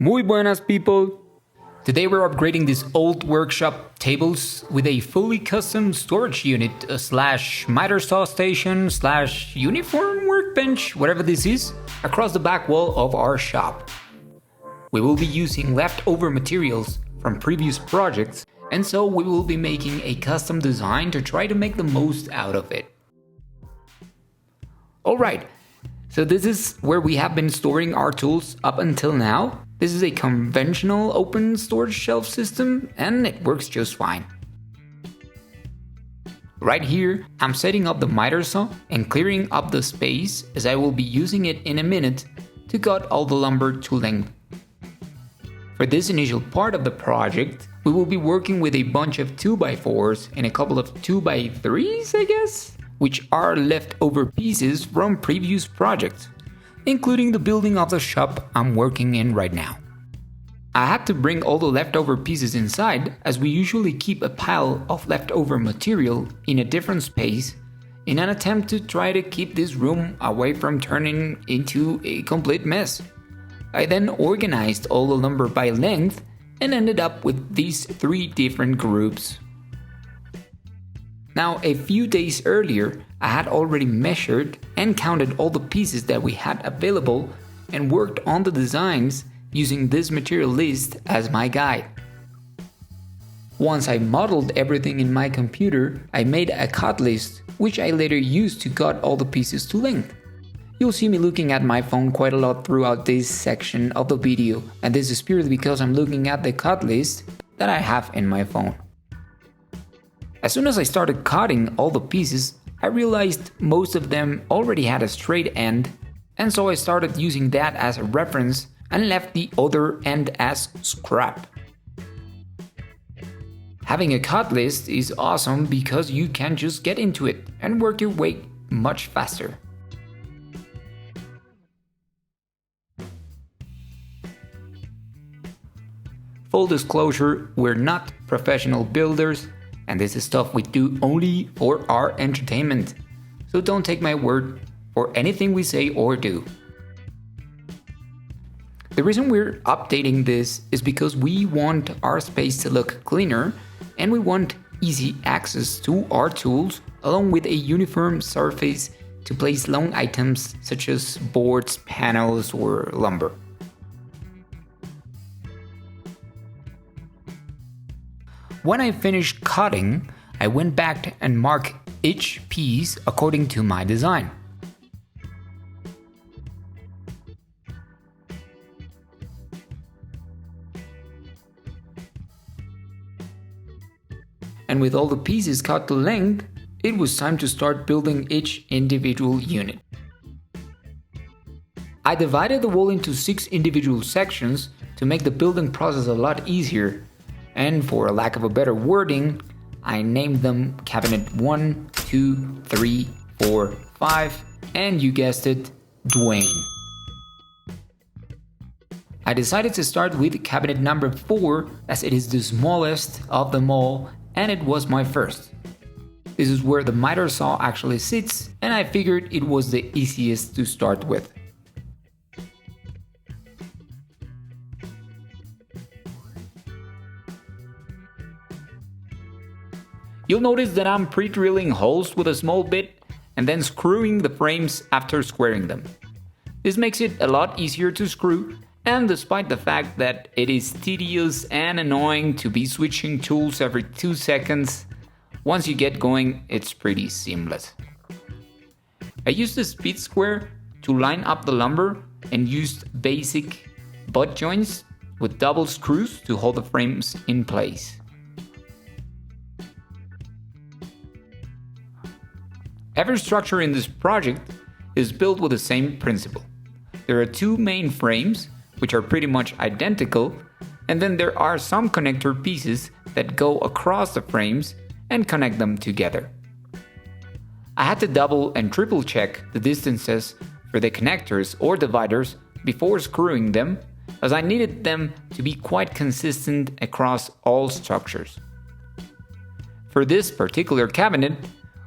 Muy buenas, people! Today we're upgrading these old workshop tables with a fully custom storage unit slash miter saw station slash uniform workbench, whatever this is, across the back wall of our shop. We will be using leftover materials from previous projects, and so we will be making a custom design to try to make the most out of it. Alright, so this is where we have been storing our tools up until now. This is a conventional open storage shelf system and it works just fine. Right here, I'm setting up the miter saw and clearing up the space as I will be using it in a minute to cut all the lumber to length. For this initial part of the project, we will be working with a bunch of 2x4s and a couple of 2x3s, I guess, which are leftover pieces from previous projects, including the building of the shop I'm working in right now. I had to bring all the leftover pieces inside as we usually keep a pile of leftover material in a different space in an attempt to try to keep this room away from turning into a complete mess. I then organized all the lumber by length and ended up with these 3 different groups. Now, a few days earlier, I had already measured and counted all the pieces that we had available and worked on the designs using this material list as my guide. Once I modeled everything in my computer, I made a cut list, which I later used to cut all the pieces to length. You'll see me looking at my phone quite a lot throughout this section of the video, and this is purely because I'm looking at the cut list that I have in my phone. As soon as I started cutting all the pieces, I realized most of them already had a straight end, and so I started using that as a reference and left the other end as scrap. Having a cut list is awesome because you can just get into it and work your way much faster. Full disclosure, we're not professional builders, and this is stuff we do only for our entertainment. So don't take my word for anything we say or do. The reason we're updating this is because we want our space to look cleaner and we want easy access to our tools along with a uniform surface to place long items such as boards, panels, or lumber. When I finished cutting, I went back and marked each piece according to my design. And with all the pieces cut to length, it was time to start building each individual unit. I divided the wall into 6 individual sections to make the building process a lot easier. And for lack of a better wording, I named them cabinet 1, 2, 3, 4, 5, and you guessed it, Dwayne. I decided to start with cabinet number 4 as it is the smallest of them all and it was my first. This is where the miter saw actually sits and I figured it was the easiest to start with. You'll notice that I'm pre-drilling holes with a small bit and then screwing the frames after squaring them. This makes it a lot easier to screw, and despite the fact that it is tedious and annoying to be switching tools every 2 seconds, once you get going, it's pretty seamless. I used the speed square to line up the lumber and used basic butt joints with double screws to hold the frames in place. Every structure in this project is built with the same principle. There are 2 main frames, which are pretty much identical, and then there are some connector pieces that go across the frames and connect them together. I had to double and triple check the distances for the connectors or dividers before screwing them, as I needed them to be quite consistent across all structures. For this particular cabinet,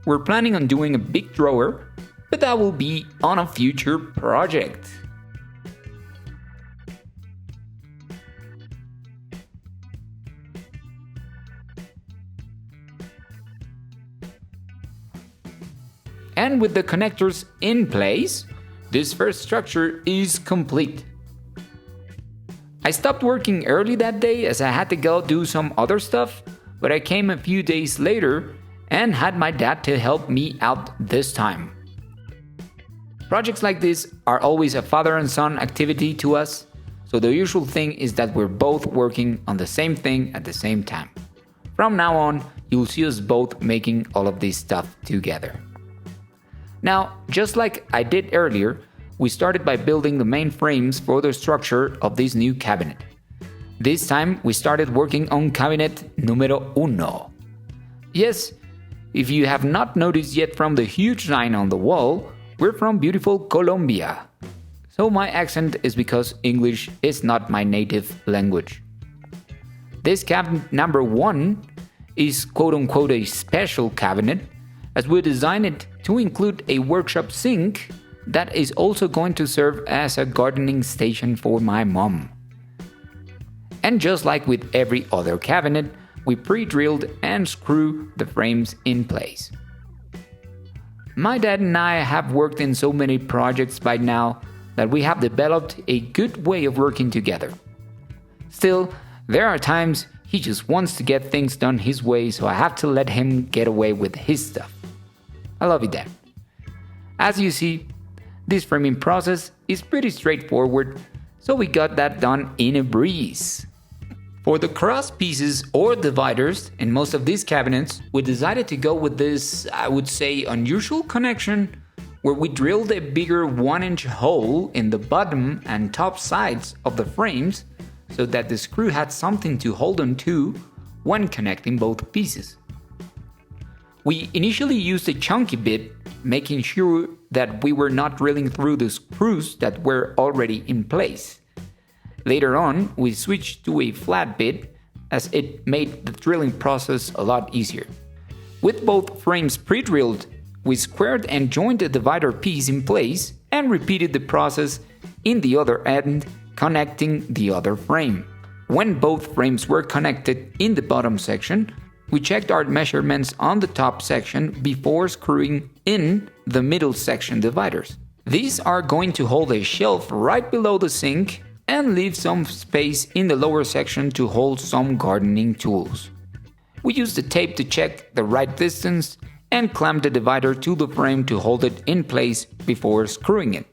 we're planning on doing a big drawer, but that will be on a future project. And with the connectors in place, this first structure is complete. I stopped working early that day as I had to go do some other stuff, but I came a few days later and had my dad to help me out this time. Projects like this are always a father and son activity to us, so the usual thing is that we're both working on the same thing at the same time. From now on, you'll see us both making all of this stuff together. Now, just like I did earlier, we started by building the main frames for the structure of this new cabinet. This time, we started working on cabinet numero uno. Yes, if you have not noticed yet from the huge sign on the wall, we're from beautiful Colombia. So my accent is because English is not my native language. This cabinet number 1 is quote-unquote a special cabinet, as we designed it to include a workshop sink that is also going to serve as a gardening station for my mom. And just like with every other cabinet, we pre-drilled and screwed the frames in place. My dad and I have worked in so many projects by now that we have developed a good way of working together. Still, there are times he just wants to get things done his way, so I have to let him get away with his stuff. I love you, Dad. As you see, this framing process is pretty straightforward, so we got that done in a breeze. For the cross pieces or dividers in most of these cabinets, we decided to go with this, I would say, unusual connection where we drilled a bigger 1-inch hole in the bottom and top sides of the frames so that the screw had something to hold on to when connecting both pieces. We initially used a chunky bit, making sure that we were not drilling through the screws that were already in place. Later on, we switched to a flat bit as it made the drilling process a lot easier. With both frames pre-drilled, we squared and joined the divider piece in place and repeated the process in the other end, connecting the other frame. When both frames were connected in the bottom section, we checked our measurements on the top section before screwing in the middle section dividers. These are going to hold a shelf right below the sink and leave some space in the lower section to hold some gardening tools. We used the tape to check the right distance and clamped the divider to the frame to hold it in place before screwing it.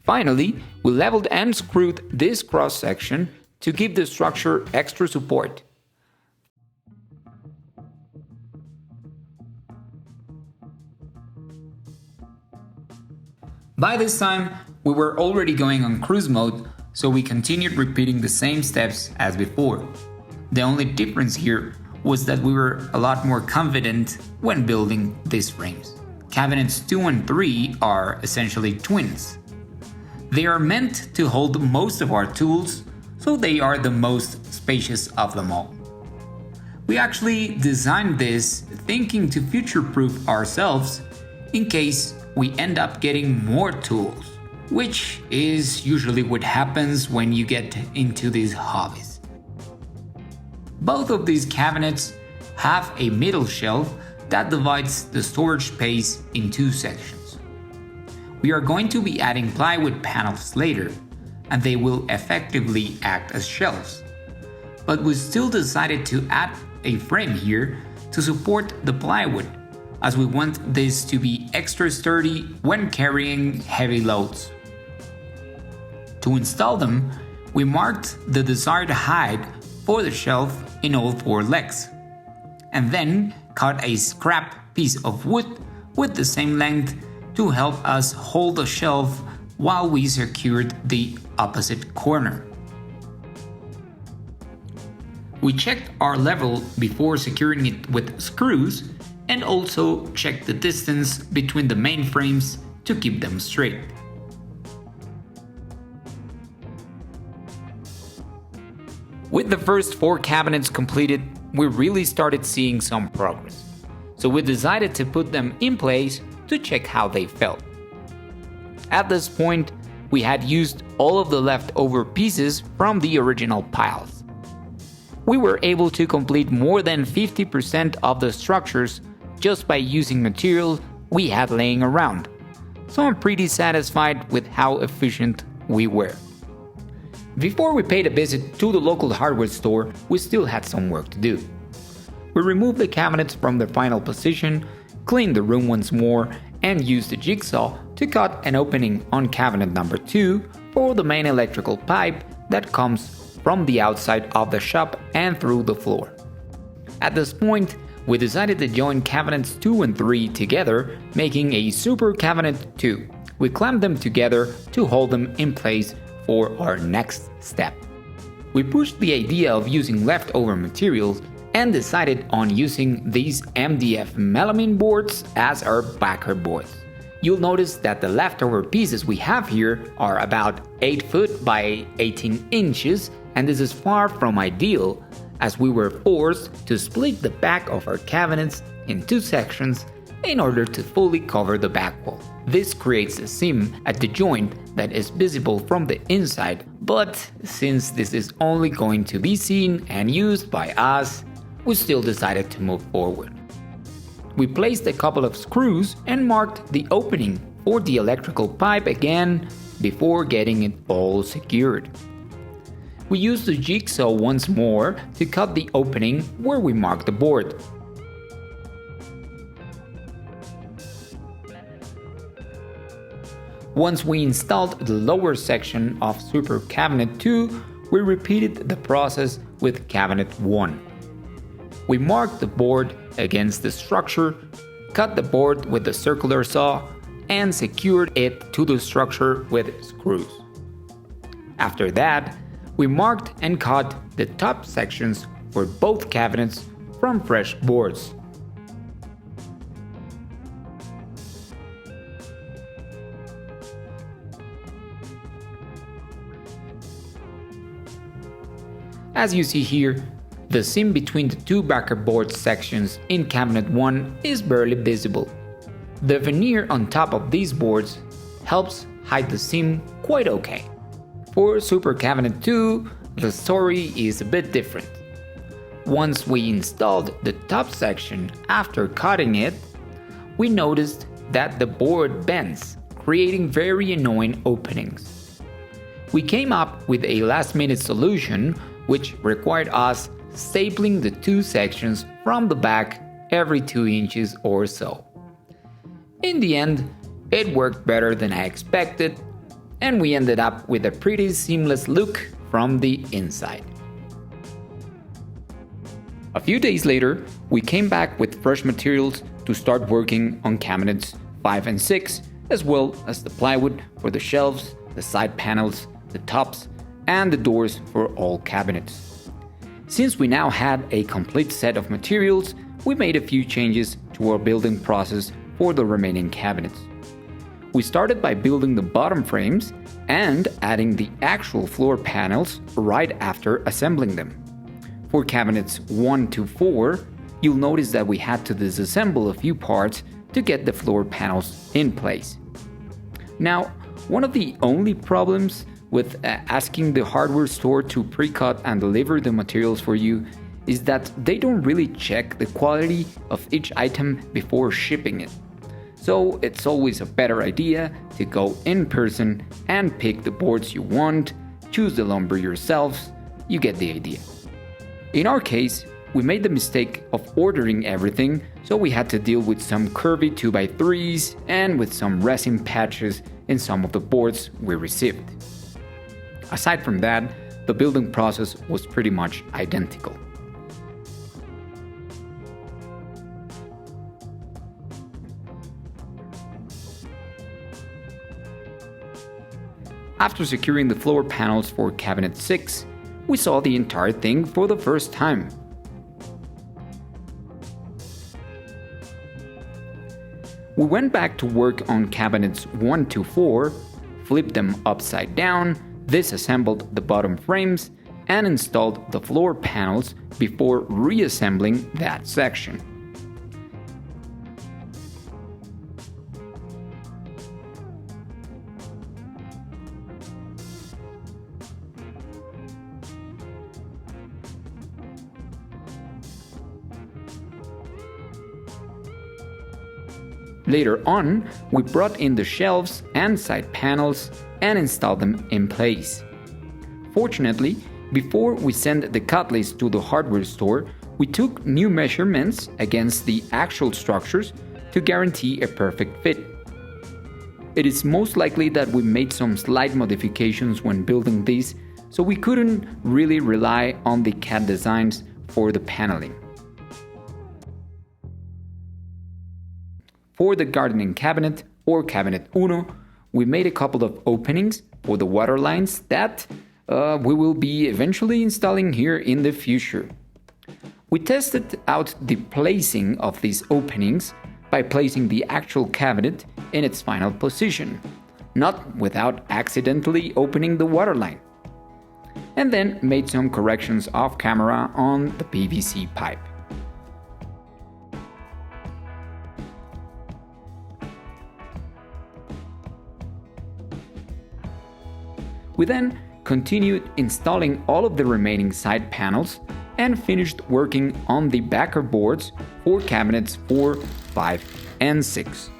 Finally, we leveled and screwed this cross section to give the structure extra support. By this time, we were already going on cruise mode, so we continued repeating the same steps as before. The only difference here was that we were a lot more confident when building these frames. Cabinets 2 and 3 are essentially twins. They are meant to hold most of our tools, so they are the most spacious of them all. We actually designed this thinking to future-proof ourselves in case we end up getting more tools, which is usually what happens when you get into these hobbies. Both of these cabinets have a middle shelf that divides the storage space in two sections. We are going to be adding plywood panels later, and they will effectively act as shelves. But we still decided to add a frame here to support the plywood, as we want this to be extra sturdy when carrying heavy loads. To install them, we marked the desired height for the shelf in all 4 legs, and then cut a scrap piece of wood with the same length to help us hold the shelf while we secured the opposite corner. We checked our level before securing it with screws and also checked the distance between the main frames to keep them straight. With the first 4 cabinets completed, we really started seeing some progress. So we decided to put them in place to check how they felt. At this point, we had used all of the leftover pieces from the original piles. We were able to complete more than 50% of the structures just by using materials we had laying around, so I'm pretty satisfied with how efficient we were. Before we paid a visit to the local hardware store, we still had some work to do. We removed the cabinets from their final position, cleaned the room once more, and used the jigsaw to cut an opening on cabinet number 2 for the main electrical pipe that comes from the outside of the shop and through the floor. At this point, we decided to join cabinets 2 and 3 together, making a Super Cabinet 2. We clamped them together to hold them in place for our next step. We pushed the idea of using leftover materials and decided on using these MDF melamine boards as our backer boards. You'll notice that the leftover pieces we have here are about 8 foot by 18 inches, and this is far from ideal, as we were forced to split the back of our cabinets in 2 sections in order to fully cover the back wall. This creates a seam at the joint that is visible from the inside, but since this is only going to be seen and used by us, we still decided to move forward. We placed a couple of screws and marked the opening for the electrical pipe again before getting it all secured. We used the jigsaw once more to cut the opening where we marked the board. Once we installed the lower section of Super Cabinet 2, we repeated the process with Cabinet 1. We marked the board against the structure, cut the board with the circular saw, and secured it to the structure with screws. After that, we marked and cut the top sections for both cabinets from fresh boards. As you see here, the seam between the 2 backer board sections in Cabinet 1 is barely visible. The veneer on top of these boards helps hide the seam quite okay. For Super Cabinet 2, the story is a bit different. Once we installed the top section after cutting it, we noticed that the board bends, creating very annoying openings. We came up with a last-minute solution which required us stapling the 2 sections from the back every 2 inches or so. In the end, it worked better than I expected, and we ended up with a pretty seamless look from the inside. A few days later, we came back with fresh materials to start working on cabinets 5 and 6, as well as the plywood for the shelves, the side panels, the tops, and the doors for all cabinets. Since we now had a complete set of materials, we made a few changes to our building process for the remaining cabinets. We started by building the bottom frames and adding the actual floor panels right after assembling them. For cabinets 1 to 4, you'll notice that we had to disassemble a few parts to get the floor panels in place. Now, one of the only problems with asking the hardware store to pre-cut and deliver the materials for you is that they don't really check the quality of each item before shipping it. So it's always a better idea to go in person and pick the boards you want, choose the lumber yourselves, you get the idea. In our case, we made the mistake of ordering everything, so we had to deal with some curvy 2x3s and with some resin patches in some of the boards we received. Aside from that, the building process was pretty much identical. After securing the floor panels for cabinet 6, we saw the entire thing for the first time. We went back to work on cabinets 1 to 4, flipped them upside down, disassembled the bottom frames, and installed the floor panels before reassembling that section. Later on, we brought in the shelves and side panels and installed them in place. Fortunately, before we sent the cut list to the hardware store, we took new measurements against the actual structures to guarantee a perfect fit. It is most likely that we made some slight modifications when building these, so we couldn't really rely on the CAD designs for the paneling. For the gardening cabinet, or cabinet uno, we made a couple of openings for the water lines that we will be eventually installing here in the future. We tested out the placing of these openings by placing the actual cabinet in its final position, not without accidentally opening the water line, and then made some corrections off camera on the PVC pipe. We then continued installing all of the remaining side panels and finished working on the backer boards for cabinets 4, 5, and 6.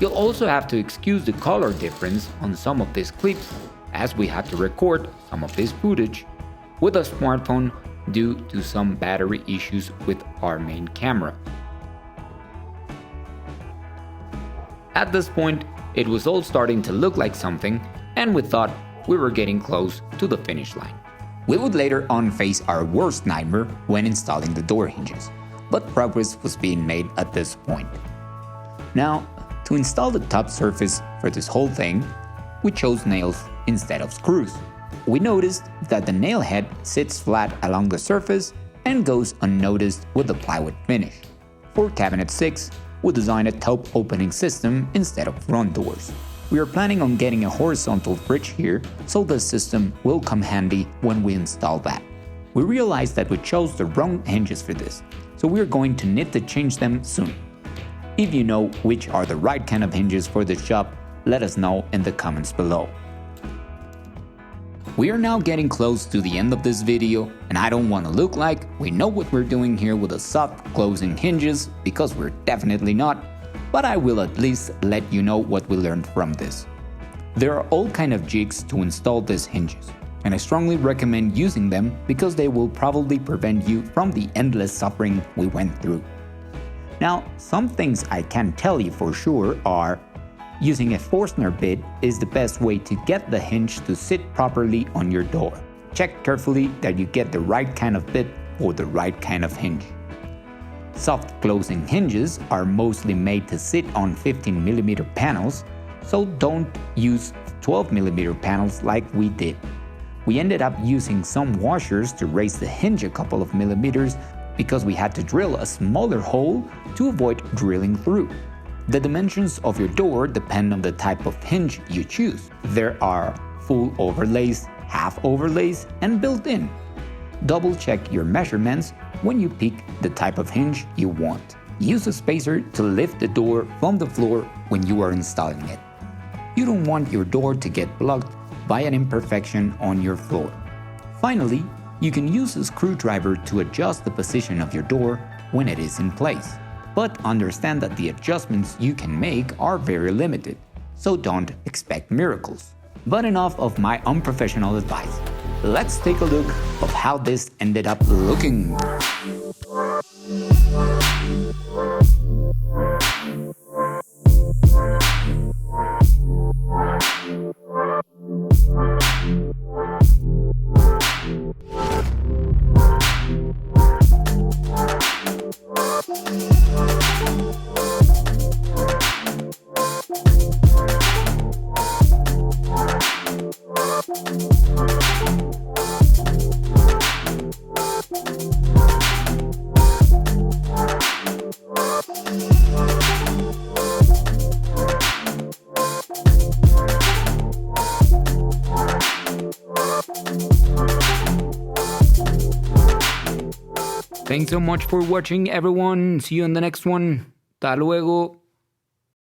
You'll also have to excuse the color difference on some of these clips, as we had to record some of this footage with a smartphone due to some battery issues with our main camera. At this point, it was all starting to look like something, and we thought we were getting close to the finish line. We would later on face our worst nightmare when installing the door hinges, but progress was being made at this point. Now, to install the top surface for this whole thing, we chose nails instead of screws. We noticed that the nail head sits flat along the surface and goes unnoticed with the plywood finish. For cabinet 6, we designed a top opening system instead of front doors. We are planning on getting a horizontal bridge here, so the system will come handy when we install that. We realized that we chose the wrong hinges for this, so we are going to need to change them soon. If you know which are the right kind of hinges for this job, let us know in the comments below. We are now getting close to the end of this video, and I don't want to look like we know what we're doing here with the soft closing hinges, because we're definitely not, but I will at least let you know what we learned from this. There are all kind of jigs to install these hinges, and I strongly recommend using them because they will probably prevent you from the endless suffering we went through. Now, some things I can tell you for sure are: using a Forstner bit is the best way to get the hinge to sit properly on your door. Check carefully that you get the right kind of bit for the right kind of hinge. Soft closing hinges are mostly made to sit on 15mm panels, so don't use 12mm panels like we did. We ended up using some washers to raise the hinge a couple of millimeters because we had to drill a smaller hole to avoid drilling through. The dimensions of your door depend on the type of hinge you choose. There are full overlays, half overlays, and built-in. Double check your measurements when you pick the type of hinge you want. Use a spacer to lift the door from the floor when you are installing it. You don't want your door to get blocked by an imperfection on your floor. Finally, you can use a screwdriver to adjust the position of your door when it is in place. But understand that the adjustments you can make are very limited, so don't expect miracles. But enough of my unprofessional advice. Let's take a look of how this ended up looking. Thanks so much for watching, everyone. See you in the next one. Hasta luego.